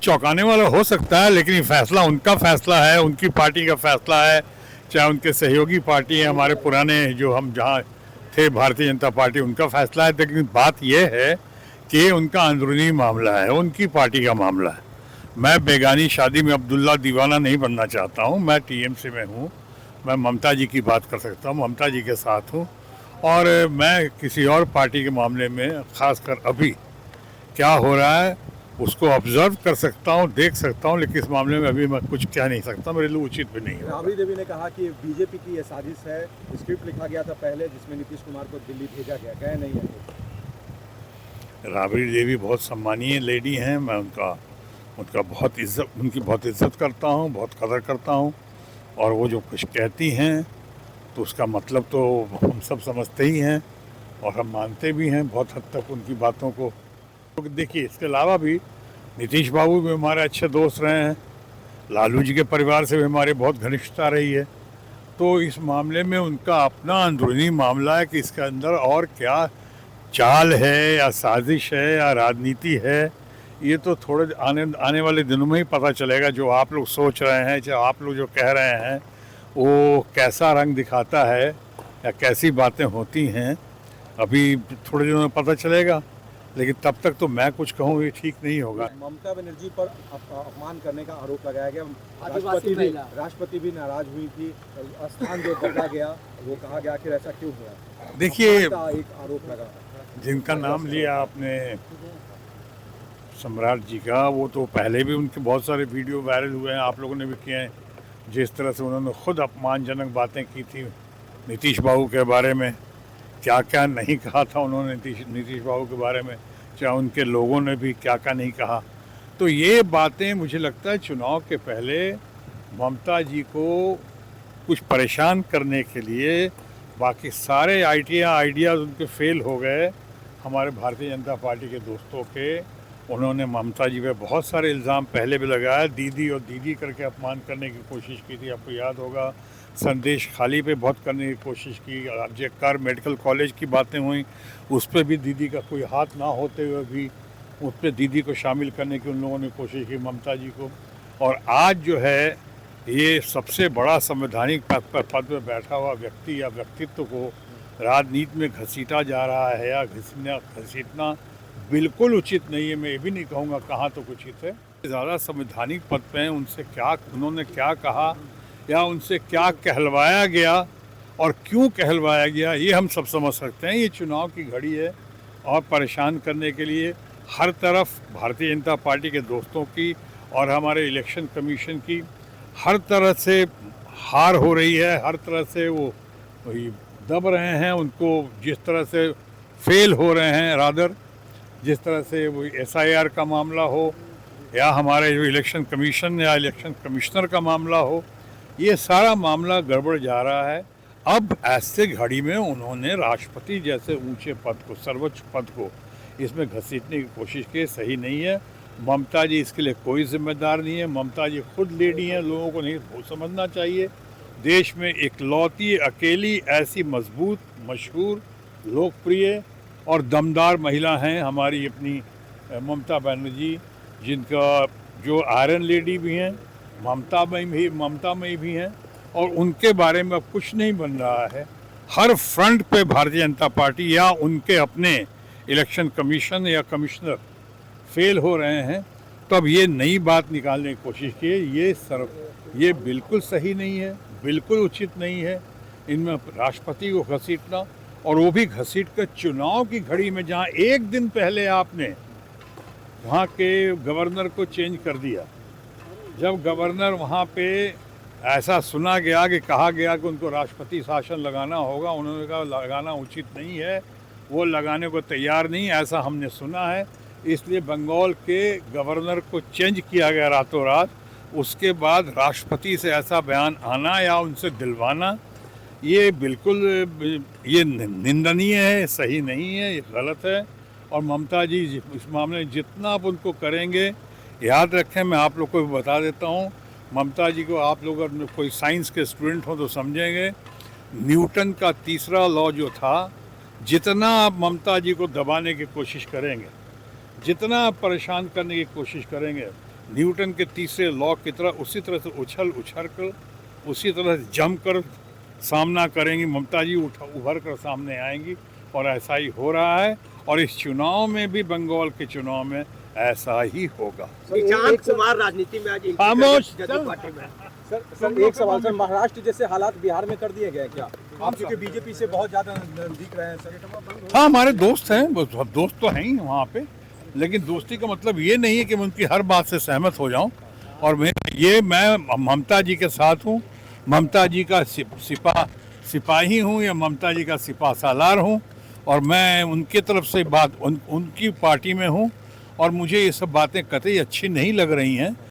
चौंकाने वाला हो सकता है, लेकिन ये फैसला उनका फैसला है, उनकी पार्टी का फैसला है, चाहे उनके सहयोगी पार्टी है, हमारे पुराने जो हम जहाँ थे भारतीय जनता पार्टी, उनका फैसला है। लेकिन बात यह है कि उनका अंदरूनी मामला है, उनकी पार्टी का मामला है। मैं बेगानी शादी में अब्दुल्ला दीवाना नहीं बनना चाहता हूँ। मैं टीएमसी में हूँ, मैं ममता जी की बात कर सकता हूँ, ममता जी के साथ हूँ। और मैं किसी और पार्टी के मामले में ख़ासकर अभी क्या हो रहा है उसको ऑब्जर्व कर सकता हूँ, देख सकता हूँ, लेकिन इस मामले में अभी मैं कुछ कह नहीं सकता, मेरे लिए उचित भी नहीं है। राबड़ी देवी ने कहा कि बीजेपी की ये साजिश है, स्क्रिप्ट लिखा गया था पहले जिसमें नीतीश कुमार को दिल्ली भेजा गया, कहे नहीं है। राबड़ी देवी बहुत सम्मानीय लेडी हैं, मैं उनकी बहुत इज्जत करता हूँ, बहुत कदर करता हूँ। और वो जो कुछ कहती हैं तो उसका मतलब तो हम सब समझते ही हैं और हम मानते भी हैं बहुत हद तक उनकी बातों को। तो देखिए, इसके अलावा भी नीतीश बाबू भी हमारे अच्छे दोस्त रहे हैं, लालू जी के परिवार से भी हमारी बहुत घनिष्ठता रही है। तो इस मामले में उनका अपना अंदरूनी मामला है कि इसके अंदर और क्या चाल है या साजिश है या राजनीति है, ये तो थोड़े आने वाले दिनों में ही पता चलेगा। जो आप लोग सोच रहे हैं, जो आप लोग जो कह रहे हैं, वो कैसा रंग दिखाता है या कैसी बातें होती हैं, अभी थोड़े दिनों में पता चलेगा। लेकिन तब तक तो मैं कुछ कहूँ ये ठीक नहीं होगा। ममता बनर्जी पर अपमान करने का आरोप लगाया गया, राष्ट्रपति भी नाराज हुई थी, स्थान जो बदला गया वो कहा गया, आखिर ऐसा क्यों हुआ? देखिए, एक आरोप लगा जिनका नाम लिया आपने सम्राट जी का, वो तो पहले भी उनके बहुत सारे वीडियो वायरल हुए हैं, आप लोगों ने भी किए हैं। जिस तरह से उन्होंने खुद अपमानजनक बातें की थी नीतीश बाबू के बारे में, क्या क्या नहीं कहा था उन्होंने नीतीश बाबू के बारे में, चाहे उनके लोगों ने भी क्या क्या नहीं कहा। तो ये बातें मुझे लगता है चुनाव के पहले ममता जी को कुछ परेशान करने के लिए, बाकी सारे आइडियाज़ उनके फेल हो गए हमारे भारतीय जनता पार्टी के दोस्तों के। उन्होंने ममता जी पे बहुत सारे इल्ज़ाम पहले भी लगाया, दीदी और दीदी करके अपमान करने की कोशिश की थी, आपको याद होगा। संदेश खाली पे बहुत करने की कोशिश की, आरजेकर मेडिकल कॉलेज की बातें हुई, उस पर भी दीदी का कोई हाथ ना होते हुए भी उस पर दीदी को शामिल करने की उन लोगों ने कोशिश की, ममता जी को। और आज जो है ये सबसे बड़ा संवैधानिक पद पर बैठा हुआ व्यक्ति या व्यक्तित्व को राजनीति में घसीटा जा रहा है या घसीटना बिल्कुल उचित नहीं है। मैं ये भी नहीं कहूँगा कहाँ तो उचित है। ज़्यादा संवैधानिक पद पे हैं, उनसे क्या उन्होंने क्या कहा या उनसे क्या कहलवाया गया और क्यों कहलवाया गया, ये हम सब समझ सकते हैं। ये चुनाव की घड़ी है और परेशान करने के लिए हर तरफ भारतीय जनता पार्टी के दोस्तों की और हमारे इलेक्शन कमीशन की हर तरह से हार हो रही है, हर तरह से वो दब रहे हैं, उनको जिस तरह से फेल हो रहे हैं, रादर जिस तरह से वो SIR का मामला हो या हमारे जो इलेक्शन कमीशन या इलेक्शन कमिश्नर का मामला हो, ये सारा मामला गड़बड़ जा रहा है। अब ऐसे घड़ी में उन्होंने राष्ट्रपति जैसे ऊंचे पद को, सर्वोच्च पद को इसमें घसीटने की कोशिश की, सही नहीं है। ममता जी इसके लिए कोई जिम्मेदार नहीं है, ममता जी खुद लेडी हैं, लोगों को नहीं वो समझना चाहिए। देश में इकलौती अकेली ऐसी मजबूत, मशहूर, लोकप्रिय और दमदार महिला हैं हमारी अपनी ममता बनर्जी, जिनका जो आयरन लेडी भी हैं, ममता में भी हैं, और उनके बारे में अब कुछ नहीं बन रहा है। हर फ्रंट पे भारतीय जनता पार्टी या उनके अपने इलेक्शन कमीशन या कमिश्नर फेल हो रहे हैं। तो अब ये नई बात निकालने की कोशिश की है, ये बिल्कुल सही नहीं है, बिल्कुल उचित नहीं है इनमें राष्ट्रपति को घसीटना, और वो भी घसीट कर चुनाव की घड़ी में, जहाँ एक दिन पहले आपने वहाँ के गवर्नर को चेंज कर दिया। जब गवर्नर वहाँ पे ऐसा सुना गया कि कहा गया कि उनको राष्ट्रपति शासन लगाना होगा, उन्होंने कहा लगाना उचित नहीं है, वो लगाने को तैयार नहीं, ऐसा हमने सुना है, इसलिए बंगाल के गवर्नर को चेंज किया गया रातों रात। उसके बाद राष्ट्रपति से ऐसा बयान आना या उनसे दिलवाना, ये बिल्कुल ये निंदनीय है, सही नहीं है, ये गलत है। और ममता जी इस मामले में जितना आप उनको करेंगे, याद रखें, मैं आप लोग को भी बता देता हूँ, ममता जी को आप लोग अगर कोई साइंस के स्टूडेंट हो तो समझेंगे, न्यूटन का तीसरा लॉ जो था, जितना आप ममता जी को दबाने की कोशिश करेंगे, जितना आप परेशान करने की कोशिश करेंगे, न्यूटन के तीसरे लॉ की तरह उसी तरह से उछल कर उसी तरह से जम कर सामना करेंगी। ममता जी उभर कर सामने आएंगी और ऐसा ही हो रहा है। और इस चुनाव में भी, बंगाल के चुनाव में ऐसा ही होगा। निशांत कुमार राजनीति में आज खामोश। जदयू पार्टी में। सर एक सवाल सर, महाराष्ट्र जैसे हालात बिहार में कर दिए गए क्या? आप चूंकि बीजेपी से बहुत ज्यादा दिख रहे हैं सर। हाँ, हमारे दोस्त हैं, दोस्त तो हैं ही वहाँ पे, लेकिन दोस्ती का मतलब ये नहीं है कि मैं उनकी हर बात से सहमत हो जाऊं। और मैं ममता जी के साथ हूँ, ममता जी का सिपाही हूँ या ममता जी का सिपा सालार हूँ। और मैं उनके तरफ से उनकी पार्टी में हूँ और मुझे ये सब बातें कतई अच्छी नहीं लग रही हैं।